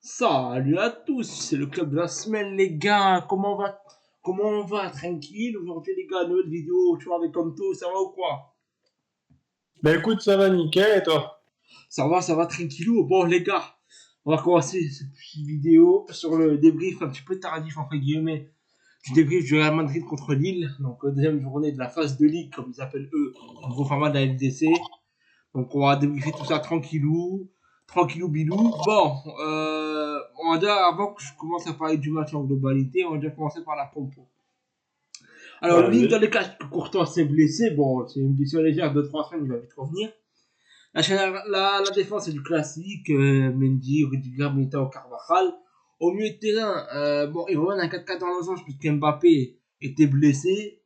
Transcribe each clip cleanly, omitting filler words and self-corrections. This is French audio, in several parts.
Salut à tous, c'est le club de la semaine les gars, comment on va, tranquille, aujourd'hui les gars, nouvelle vidéo, tu vois, avec comme tout, ça va ou quoi? Ben écoute, ça va nickel et toi? Ça va tranquillou, bon les gars, on va commencer cette petite vidéo sur le débrief un petit peu tardif entre guillemets, du débrief du Real Madrid contre Lille, donc deuxième journée de la phase de Ligue, comme ils appellent eux, en gros format de la LDC. Donc on va débriefer tout ça tranquillou, tranquillou bilou. Bon, on va déjà, avant que je commence à parler du match en globalité, on va déjà commencer par la compo. Alors lui, dans Vas-y. les cas que Courtois s'est blessé, bon, c'est une blessure légère, 2-3 semaines, il va vite revenir. La défense c'est du classique, Mendy, Rudiger, Militao, Carvajal. Au milieu de terrain, bon, ils reviennent à 4-4 dans le sens puisque Mbappé était blessé.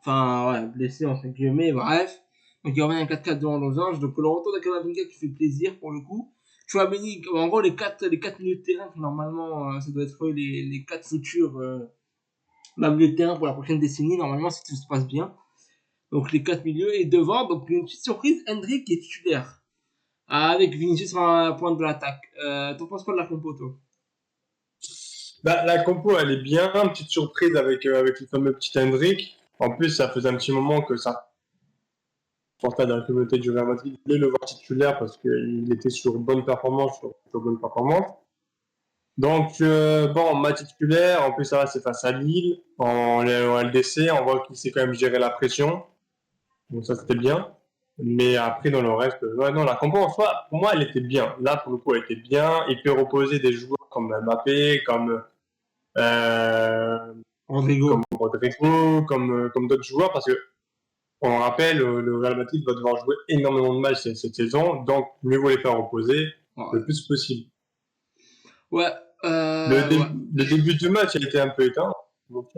Enfin, ouais, blessé entre guillemets, bref. Donc il revient à 4-4 devant Losange. Donc le retour de Kamavinga qui fait plaisir pour le coup. Chouameni, en gros, les quatre milieux de terrain, normalement, ça doit être les 4 futurs milieux de terrain pour la prochaine décennie, normalement, si tout se passe bien. Donc les 4 milieux. Et devant, donc une petite surprise, Hendrik qui est titulaire. Avec Vinicius en point de l'attaque. T'en penses quoi de la compo, toi? Bah, la compo, elle est bien. Petite surprise avec le fameux petit Hendrik. En plus, ça faisait un petit moment que ça portait dans la communauté du Real Madrid. Il voulait le voir titulaire parce qu'il était sur bonne performance, sur bonne performance. Donc, bon, match titulaire. En plus, ça va, c'est face à Lille en LDC. On voit qu'il sait quand même gérer la pression. Donc, ça, c'était bien. Mais après, dans le reste, ouais, non, la compo en soi, pour moi, elle était bien. Là, pour le coup, elle était bien. Il peut reposer des joueurs comme Mbappé, euh, comme Rodrigo. Rodrigo, comme d'autres joueurs, parce que on rappelle, le Real Madrid va devoir jouer énormément de matchs cette saison, donc mieux vaut les faire reposer le Ouais. plus possible. Ouais. Ouais. Le début du match, il était un peu éteint. Donc,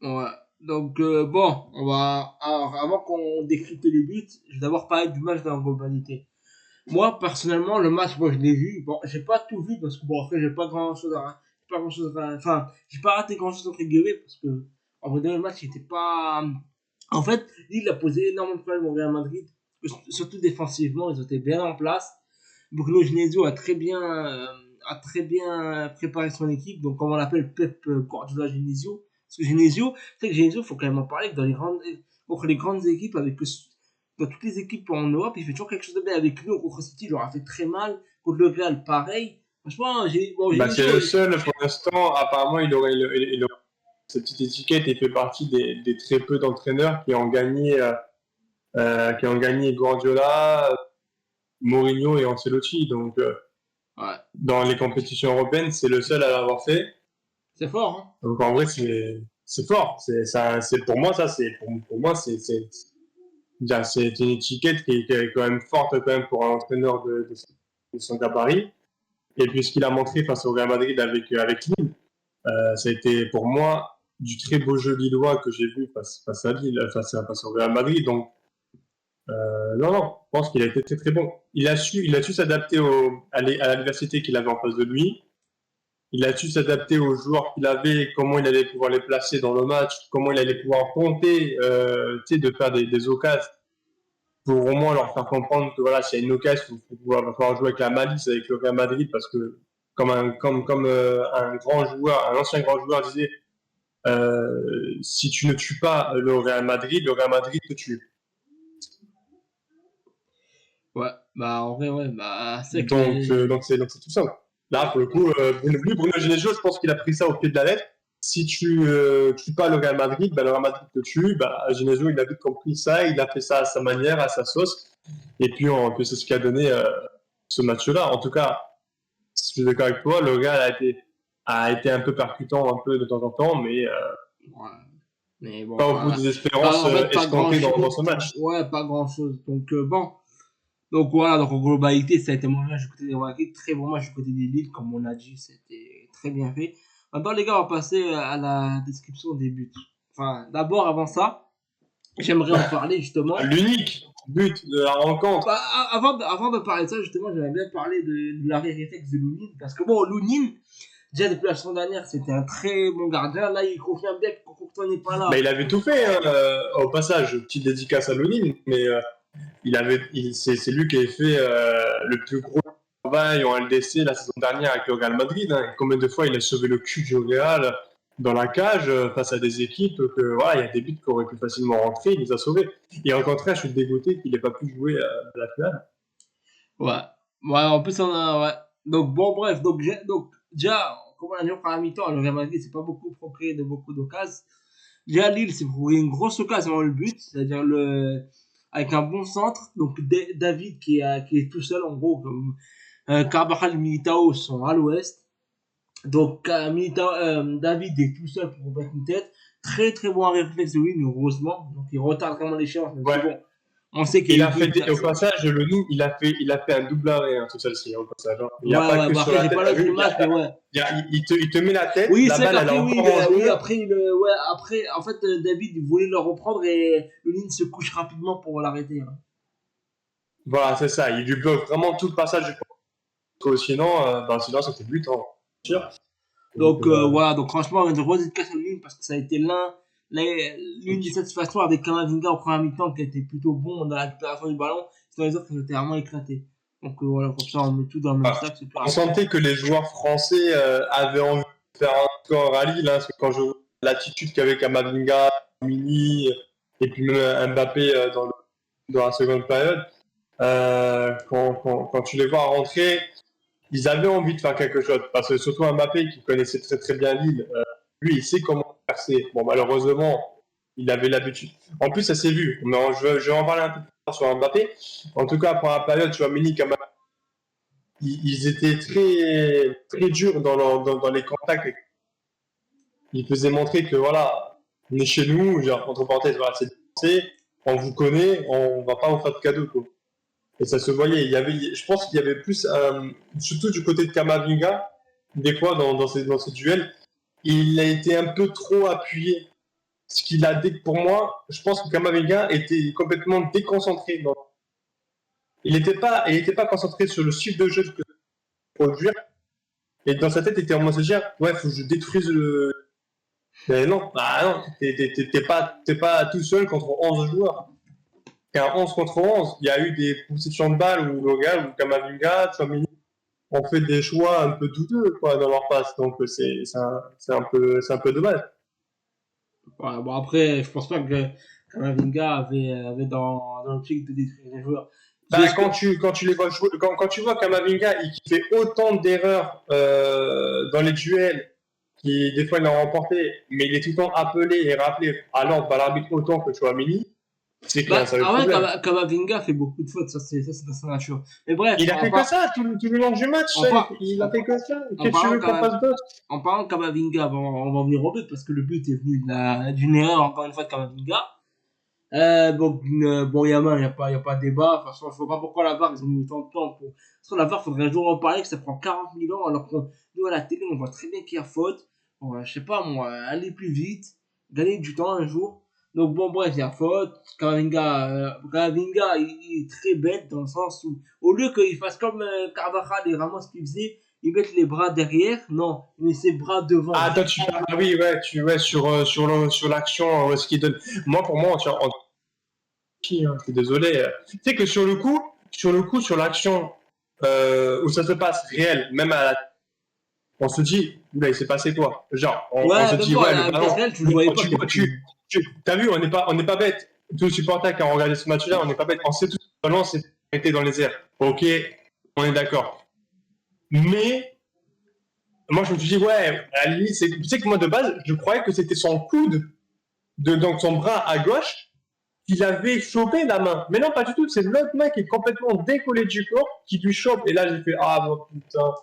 Ouais. Donc, bon, on va. Alors, avant qu'on décrypte les buts, je vais d'abord parler du match dans la globalité. Moi, personnellement, le match, moi, je l'ai vu. Bon, j'ai pas tout vu parce que, bon, après, j'ai pas grand chose à. J'ai pas grand chose à. Enfin, j'ai pas raté grand chose entre guillemets parce que, en vrai, le match, il était pas. En fait, Lille a posé énormément de problèmes au Real Madrid, surtout défensivement, ils étaient bien en place. Bruno Genesio a très bien préparé son équipe, donc comme on l'appelle Pep Guardiola Genesio. Parce que Genesio, c'est que Genesio, il faut quand même en parler, que contre les grandes équipes, dans toutes les équipes en Europe, il fait toujours quelque chose de bien. Avec nous, contre City, il leur a fait très mal. Contre le Real, pareil. Franchement, bah, c'est le Genesio, seul, pour l'instant, apparemment, il aurait cette petite étiquette et fait partie des très peu d'entraîneurs qui ont gagné Guardiola, Mourinho et Ancelotti. Donc, ouais, dans les compétitions européennes, c'est le seul à l'avoir fait. c'est fort, hein. Donc, en vrai, c'est fort. C'est pour moi, ça, pour moi, c'est une étiquette qui est quand même forte quand même pour un entraîneur de son gabarit. Et puis, ce qu'il a montré face au Real Madrid avec Lille, ça a été pour moi du très beau jeu lillois que j'ai vu face à Lille, face au Real Madrid. Donc, non, non, je pense qu'il a été très très bon. Il a su s'adapter à l'adversité qu'il avait en face de lui. Il a su s'adapter aux joueurs qu'il avait, comment il allait pouvoir les placer dans le match, comment il allait pouvoir compter, de faire des occasions pour au moins leur faire comprendre que voilà, s'il y a une occasion, il va falloir jouer avec la malice avec le Real Madrid parce que comme un grand joueur, un ancien grand joueur disait, si tu ne tues pas le Real Madrid te tue. Ouais, bah, en vrai, ouais, bah, c'est que Donc, donc c'est tout ça. Là, pour le coup, Bruno Genesio, je pense qu'il a pris ça au pied de la lettre. Si tu tues pas le Real Madrid, bah, le Real Madrid te tue. Bah, Genesio, il a vite compris ça, il a fait ça à sa manière, à sa sauce. Et puis, c'est ce qui a donné ce match-là. En tout cas, je suis d'accord avec toi, le Real a été un peu percutant un peu de temps en temps, mais ouais. Mais bon, pas au bout des espérances en fait, pas grand escomptées dans chose. ce match. Ouais, pas grand chose. Donc, bon. Donc, voilà, donc en globalité, ça a été mon match du côté des Madrid. Très bon match du côté des Lille, comme on a dit, c'était très bien fait. Maintenant, les gars, on va passer à la description des buts. Enfin, d'abord, avant ça, j'aimerais en parler justement. L'unique but de la rencontre. Bah, avant de parler de ça, justement, j'aimerais bien parler de l'arrêt réflexe de Lounine. Parce que bon, Lounine, déjà depuis la saison dernière, c'était un très bon gardien. Là, il confirme bien que quand Courtois n'est pas Bah, là. il avait tout fait, hein, au passage, petite dédicace à Lonin, mais c'est lui qui avait fait le plus gros travail en LDC la saison dernière avec le Real Madrid. Hein. Combien de fois il a sauvé le cul du Real dans la cage face à des équipes que voilà, il y a des buts qui auraient pu facilement rentrer, il les a sauvés. Et au contraire, je suis dégoûté qu'il n'ait pas pu jouer à la finale. Ouais. Ouais, en plus, on a. Ouais. Donc, bon, bref. Donc déjà, comme on a dit en mi-temps, le Real Madrid, c'est pas beaucoup procuré de beaucoup d'occasions. Déjà, Lille, c'est pour une grosse occasion avant le but, c'est-à-dire avec un bon centre. Donc, David qui est tout seul, en gros, comme Carvajal et Militao sont à l'ouest. Donc, David est tout seul pour mettre une tête. Très, très bon réflexe de lui, heureusement. Donc, il retarde vraiment l'échéance. Donc, c'est Ouais. bon. On sait qu'il y Il a eu a le but. fait, au passage, le Loup, il a fait un double arrêt, hein, tout celle-ci, au passage. Hein. Il n'y a Ouais, pas ouais, que bah sur après, la j'ai tête, pas t'as l'autre vu, image, mais ouais. il te met la tête, Oui, la c'est vrai balle, elle est qu'après, oui, encore en oui, jeu. après, ouais, après, en fait, David, il voulait le reprendre et le ligne se couche rapidement pour l'arrêter. Hein. Voilà, c'est ça. Il lui bloque vraiment tout le passage du sinon, sinon c'était but, hein, bien sûr. Donc, Donc, voilà, donc franchement, une grosse dédicace à lui parce que ça a été l'une des satisfactions avec Kamavinga au premier mi-temps qui était plutôt bon dans la récupération du ballon. Sinon, les autres, ils étaient vraiment éclatés. Donc, voilà, comme ça, on met tout dans le même sac, c'est plus on rapide. sentait que les joueurs français avaient envie de faire un score à Lille, hein, parce que quand je vois l'attitude qu'avait Kamavinga, Mini, et puis même Mbappé dans la seconde période, quand tu les vois rentrer, ils avaient envie de faire quelque chose. Parce que surtout Mbappé, qui connaissait très très bien Lille, lui, il sait comment percer. Bon, malheureusement, il avait l'habitude. En plus, ça s'est vu. Mais je vais en parler un peu plus tard sur Mbappé. En tout cas, pendant la période, tu vois, Mini, ils étaient très, très durs dans les contacts. Ils faisaient montrer que voilà, on est chez nous, genre, entre parenthèses, voilà, c'est on vous connaît, on va pas vous faire de cadeaux, quoi. Et ça se voyait. Je pense qu'il y avait plus, surtout du côté de Kamavinga, des fois dans ces duels, il a été un peu trop appuyé. Pour moi, je pense que Kamavinga était complètement déconcentré. Il n'était pas concentré sur le style de jeu que produire. Et dans sa tête, il était en mode se dire, ouais, faut que je détruise le. Mais non, non, t'es pas tout seul contre 11 joueurs. T'es un 11 contre 11. Il y a eu des possessions de balles où le gars, ou Kamavinga, Tchouaméni, ont fait des choix un peu douteux quoi, dans leur passe. Donc c'est un peu dommage. Voilà, bon, après, je pense pas que Kamavinga avait dans l'optique de détruire les joueurs. De Bah, ce que, quand tu les vois jouer, quand tu vois Kamavinga il fait autant d'erreurs dans les duels, qui des fois il en remporté, mais il est tout le temps appelé et rappelé à l'ordre par l'arbitre autant que Chouamini, c'est qu'il y a un sérieux ah ouais, problème. Kamavinga fait beaucoup de fautes, ça c'est dans sa nature. Mais bref, Il a fait que ça tout le long du match, on part, il a on, fait que ça. en Qu'est-ce que tu parlant veux qu'on fasse d'autre? en parlant de Kamavinga, bon, on va en venir au but parce que le but est venu d'une erreur encore une fois de Kamavinga. Donc, bon, Yaman, y a pas de débat. De toute façon, je vois pas pourquoi la VAR, ils ont mis autant de temps pour. Sur la VAR, faudrait un jour en parler, que ça prend 40 000 ans, alors que nous, à la télé, on voit très bien qu'il y a faute. Bon, je sais pas, moi, aller plus vite, gagner du temps un jour. Donc, bon, bref, il y a faute. Kamavinga, il est très bête dans le sens où, au lieu qu'il fasse comme Carvajal et Ramos qui faisaient, ils mettent les bras derrière. Non, il met ses bras devant. Ah, toi, tu parles, ah oui, ouais, sur l'action, ce qu'il donne. Moi, pour moi, je suis désolé. Tu sais que sur le coup, sur l'action où ça se passe réel, même on se dit, oula, il s'est passé quoi? Genre, on Ouais, se même dit, moi, ouais, le à la vitesse ballon, réelle, tu le voyais pas tu qu'il vois, était. t'as vu, on n'est pas bête. Tous les supporters qui ont regardé ce match-là, on n'est pas bête. On sait tout que le ballon s'est arrêté dans les airs. Ok, on est d'accord. Mais, moi, je me suis dit, ouais, à la limite, tu sais que moi, de base, je croyais que c'était son coude, donc son bras à gauche, qu'il avait chopé la main. Mais non, pas du tout. C'est l'autre main qui est complètement décollé du corps qui lui chope. Et là, j'ai fait, ah, bon, putain.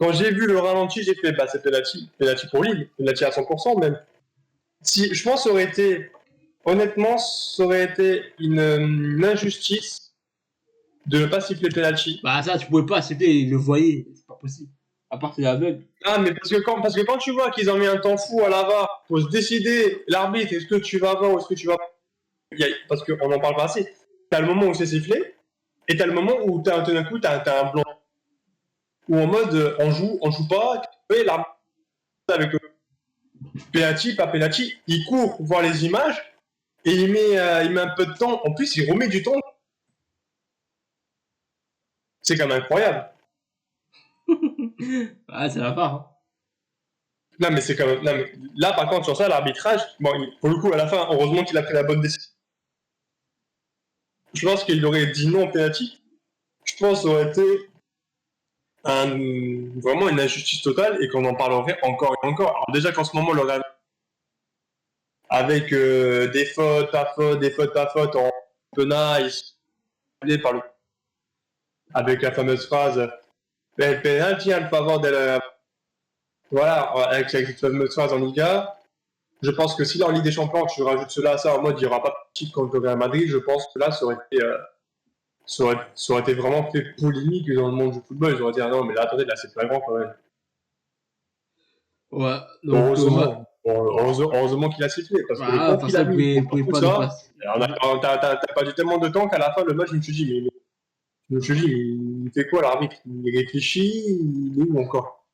Quand j'ai vu le ralenti, j'ai fait, bah, c'est penalty. Penalty pour Lille. Penalty à 100% même. Si, je pense, honnêtement, ça aurait été une injustice de ne pas siffler penalty. Bah, ça, tu pouvais pas, il le voyait, c'est pas possible. À part, c'est aveugle. Ah, mais parce que quand tu vois qu'ils ont mis un temps fou à la VAR pour se décider, l'arbitre, est-ce que tu vas voir ou est-ce que tu vas pas, parce qu'on n'en parle pas assez. T'as le moment où c'est sifflé, et t'as le moment où tout d'un coup, t'as un blanc. Ou en mode, on joue pas, et l'arbitre avec penalty, pas penalty, il court voir les images, et il met un peu de temps. En plus, il remet du temps. C'est quand même incroyable. Ah, c'est la part. Hein. Non, mais c'est quand même. Non, mais là, par contre, sur ça, l'arbitrage, bon, pour le coup, à la fin, heureusement qu'il a pris la bonne décision. Je pense qu'il aurait dit non au penalty. Je pense que ça aurait été vraiment une injustice totale et qu'on en parlerait encore et encore. Alors, déjà qu'en ce moment, le Real, avec des fautes, pas fautes, des fautes, pas fautes en championnat, il se fait par le. Avec la fameuse phrase le penalty al favor de la. Voilà, avec cette fameuse phrase en Liga. Je pense que si là en Ligue des Champions, tu rajoutes cela à ça en mode il n'y aura pas de titre contre le Real Madrid, je pense que là ça aurait été, ça aurait été vraiment fait polémique dans le monde du football. Ils auraient dit ah non, mais là attendez, là c'est pas grand quand même. Ouais, donc, ouais. Heureusement qu'il a sifflé parce que le Voilà, temps parce qu'il que a vous mis pouvez, vous pour pouvez tout pas ça, dépasser. t'as pas dû tellement de temps qu'à la fin le match, je me suis dit, il fait quoi l'arbitre? Il réfléchit, il est où encore?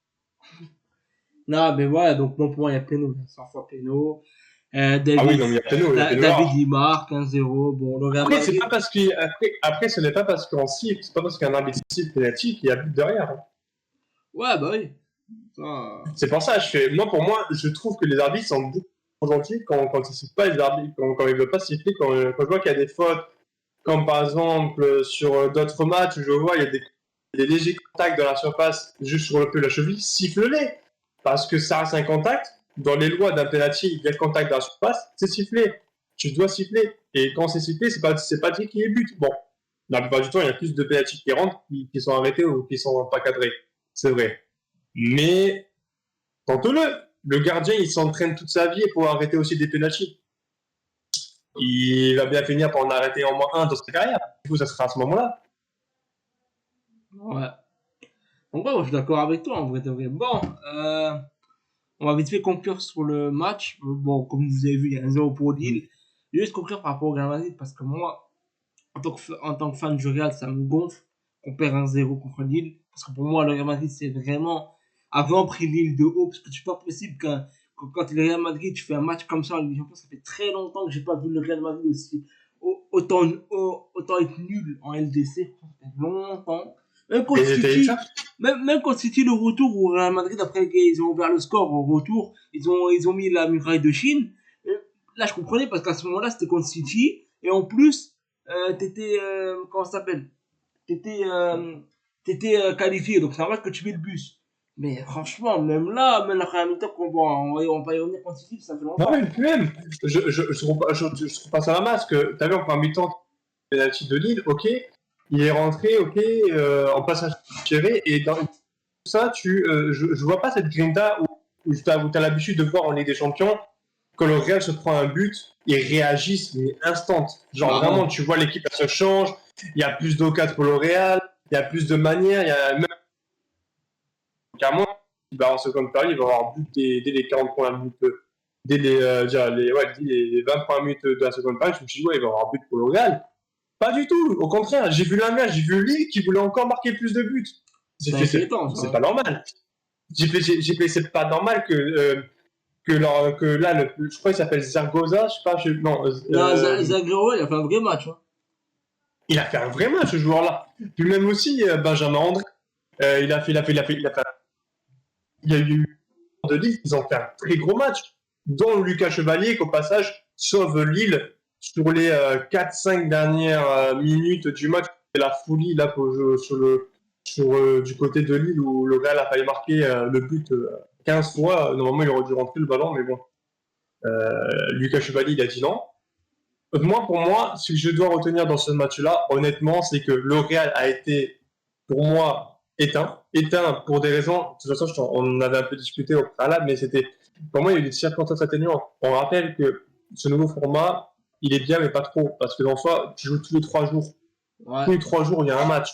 Non, mais voilà, donc bon, pour moi, il y a péno, 100 fois péno. Ah oui, David, non, mais il y a péno David, rare. il marque 1-0. Bon, le Real Après, c'est Madrid. pas parce que après, ce n'est pas parce qu'en siffle, c'est pas parce qu'un arbitre siffle penalty qu'il y a but derrière. Hein. Ouais, bah oui. Ça, C'est pour ça, pour moi, je trouve que les arbitres sont beaucoup trop gentils quand ils sifflent pas les arbitres, quand ils veulent pas siffler, quand je vois qu'il y a des fautes, comme par exemple sur d'autres matchs, je vois il y a des légers contacts dans la surface, juste sur le peu de la cheville, siffle-les, parce que ça reste un contact. Dans les lois d'un penalty, il y a le contact dans la surface, c'est sifflé. Tu dois siffler. Et quand c'est sifflé, c'est pas dit qu'il y ait but. Bon, la plupart du temps, il y a plus de penalty qui rentrent, qui sont arrêtés ou qui sont pas cadrés. C'est vrai. Mais tente-le. Le gardien, il s'entraîne toute sa vie pour arrêter aussi des pénaltys. Il va bien finir par en arrêter au moins un dans sa carrière. Du coup, ça sera à ce moment-là. ouais. Donc, ouais, moi, je suis d'accord avec toi, en vrai, de vrai. Bon, on va vite fait conclure sur le match. Bon, comme vous avez vu, il y a 1-0 pour Lille. Je vais juste conclure par rapport au Real Madrid parce que moi, en tant que fan du Real, ça me gonfle qu'on perd 1-0 contre Lille. Parce que pour moi, le Real Madrid, c'est vraiment avant pris Lille de haut. Parce que c'est pas possible quand tu es le Real Madrid, tu fais un match comme ça en Ligue des Champions. Ça fait très longtemps que j'ai pas vu le Real Madrid aussi autant être nul en LDC. Ça fait longtemps. Même contre Et t'as City, ça même contre City, le retour au Real Madrid, après ils ont ouvert le score au retour, ils ont mis la muraille de Chine. Et là, je comprenais parce qu'à ce moment-là, c'était contre City. Et en plus, t'étais, comment ça s'appelle? T'étais, qualifié, donc c'est normal que tu mets le bus. Mais franchement, même là, même après la mi-temps on va y revenir contre City, ça fait Non, longtemps. mais même, je repasse à la masse que t'as vu en première mi-temps, penalty de Lille, ok, il est rentré, ok, en passage tiré, et dans tout ça, je vois pas cette grinta où t'as l'habitude de voir en Ligue des Champions, quand le Real se prend un but, ils réagissent, mais instant. Genre Bah vraiment, ouais. tu vois l'équipe, elle se change, il y a plus d'occasions pour le Real, il y a plus de manières, il y a même carrément, en seconde période, il va avoir but dès les 40 premières minutes, dès les 20 premières minutes de la seconde période, je me suis dit, ouais, il va avoir but pour le Real. Pas du tout, au contraire, j'ai vu l'inverse, j'ai vu Lille qui voulait encore marquer plus de buts. J'ai C'est fait, inquiétant, ça. c'est pas normal. J'ai fait, c'est pas normal que là, je crois qu'il s'appelle Zaragoza, je sais pas, non, Non, Zagreb, il a fait un vrai match. Hein. il a fait un vrai match, ce joueur-là. Puis même aussi, Benjamin André, il y a eu de Lille, ils ont fait un très gros match, dont Lucas Chevalier, qu'au passage, sauve Lille sur les 4-5 dernières minutes du match. C'est la folie là du côté de Lille où le Real a failli marquer le but 15 fois. Normalement, il aurait dû rentrer le ballon, mais bon. Lucas Chevalier, il a dit non. Pour moi, ce que je dois retenir dans ce match-là, honnêtement, c'est que le Real a été, pour moi, éteint. Éteint pour des raisons, de toute façon, on en avait un peu discuté au préalable, mais c'était, pour moi, il y a eu des circonstances atténuantes. On rappelle que ce nouveau format, il est bien, mais pas trop, parce que dans soi, tu joues tous les 3 jours. Ouais. Tous les 3 jours, il y a un match.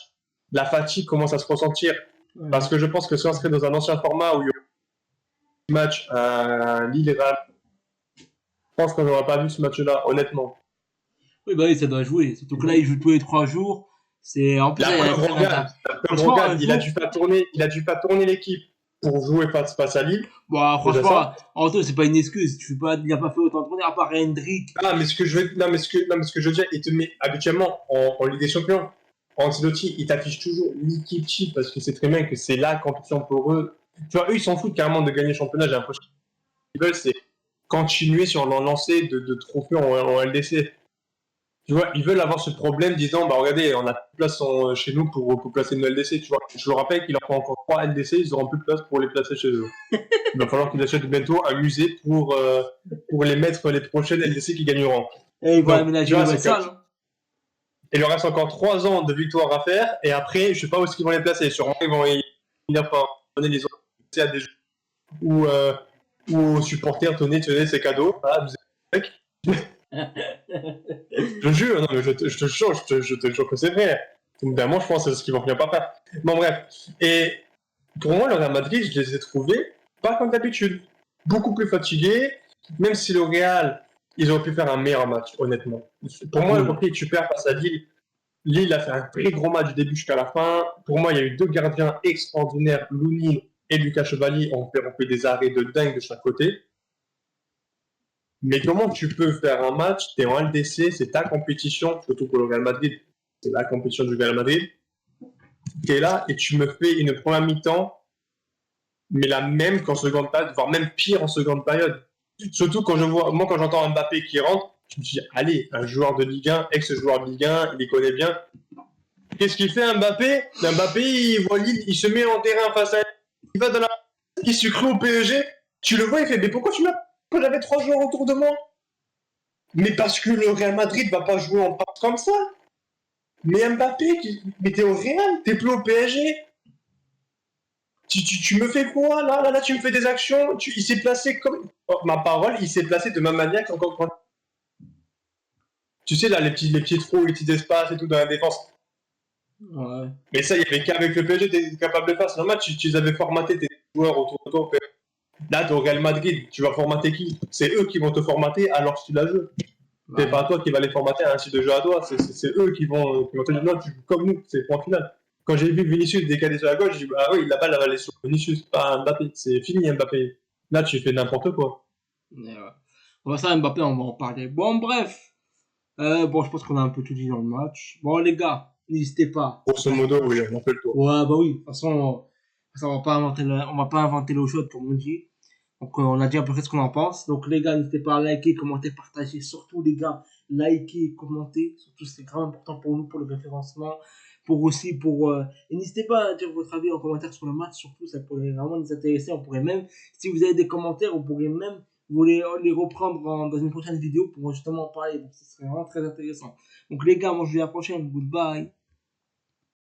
La fatigue commence à se ressentir. Ouais. Parce que je pense que si on serait dans un ancien format où il y aurait un match, Lille et Real, je pense qu'on n'aurait pas vu ce match-là, honnêtement. Oui, bah oui, ça doit jouer. Surtout que là, il joue tous les 3 jours. En plus, La il y a un preuve, très regarde, intense. la preuve, Franchement, regarde, un jour, il a dû pas tourner l'équipe pour jouer face à Lille. bah, Déjà franchement, ça. Anto, c'est pas une excuse. Il a pas fait autant tourner, à part Hendrik. Ah, mais ce que je veux, non, mais ce que je veux dire, il te met habituellement en Ligue des Champions. Ancelotti, il t'affiche toujours l'équipe type parce que c'est très bien que c'est la compétition pour eux. Tu vois, eux, ils s'en foutent carrément de gagner le championnat. J'ai l'impression qu'ils veulent, c'est continuer sur leur lancée de trophées en LDC. Tu vois, ils veulent avoir ce problème disant, bah regardez, on a plus de place chez nous pour placer nos LDC, tu vois. Je le rappelle qu'il leur faut encore 3 LDC, ils auront plus de place pour les placer chez eux. Il va falloir qu'ils achètent bientôt un musée pour les mettre les prochaines LDC qui gagneront. Et ils vont Donc, aménager tu une vois, nouvelle c'est salle. comme... Il leur reste encore 3 ans de victoire à faire, et après, je sais pas où est-ce qu'ils vont les placer. Sûrement, ils vont finir par donner les autres à des joueurs ou aux supporters, tenez ces cadeaux. Ah, vous êtes je jure, non, mais je te jure, je te jure que c'est vrai. Évidemment, je pense que c'est ce qu'ils vont finir par faire. Bon, bref. Et pour moi, le Real Madrid, je les ai trouvés pas comme d'habitude. Beaucoup plus fatigués, même si le Real, ils auraient pu faire un meilleur match, honnêtement. Pour moi, ok, tu perds face à Lille. Lille a fait un très gros match du début jusqu'à la fin. Pour moi, il y a eu 2 gardiens extraordinaires, Louni et Lucas Chevalier, ont fait des arrêts de dingue de chaque côté. Mais comment tu peux faire un match, t'es en LDC, c'est ta compétition, surtout pour le Real Madrid, c'est la compétition du Real Madrid. T'es là et tu me fais une première mi-temps, mais la même qu'en seconde période, voire même pire en seconde période. Surtout quand quand j'entends Mbappé qui rentre, je me dis, allez, un joueur de Ligue 1, ex-joueur de Ligue 1, il les connaît bien. Qu'est-ce qu'il fait Mbappé? Mbappé, il voit Lille, il se met en terrain face à il va dans la... il se crée au PSG, tu le vois, il fait, mais pourquoi tu m'as... Quand j'avais 3 joueurs autour de moi? Mais parce que le Real Madrid va pas jouer en passe comme ça. Mais Mbappé, mais t'es au Real, t'es plus au PSG. Tu me fais quoi là, tu me fais des actions. Il s'est placé comme. Oh, ma parole, il s'est placé de ma manière qu'encore. Tu sais, là, les petits trous, les petits espaces et tout dans la défense. Ouais. Mais ça, il y avait qu'avec le PSG, t'es capable de faire. C'est normal, tu les avais formaté tes joueurs autour de toi. Là, t'es au Real Madrid, tu vas formater qui? C'est eux qui vont te formater à leur style de jeu. C'est pas toi qui va les formater à un style de jeu à toi, c'est eux qui vont te dire non, tu joues comme nous, c'est le point final. Quand j'ai vu Vinicius décaler sur la gauche, j'ai dit ah oui, la balle elle va aller sur Vinicius, pas Mbappé, c'est fini Mbappé. Là, tu fais n'importe quoi. Ouais. On va ça, Mbappé, on va en parler. Bon, bref. Bon, je pense qu'on a un peu tout dit dans le match. Bon, les gars, n'hésitez pas. Grosso modo, oui, on en fait le tour. Ouais, bah oui. De toute façon, on va pas on va pas inventer l'eau chaude, comme on dit. Donc, on a dit à peu près ce qu'on en pense. Donc, les gars, n'hésitez pas à liker, commenter, partager. Surtout, les gars, liker, commenter. Surtout, c'est grave important pour nous, pour le référencement. Et n'hésitez pas à dire votre avis en commentaire sur le match. Surtout, ça pourrait vraiment nous intéresser. On pourrait même, si vous avez des commentaires, on pourrait même les reprendre dans une prochaine vidéo pour justement en parler. Donc, ce serait vraiment très intéressant. Donc, les gars, moi, je vous dis à la prochaine. Goodbye.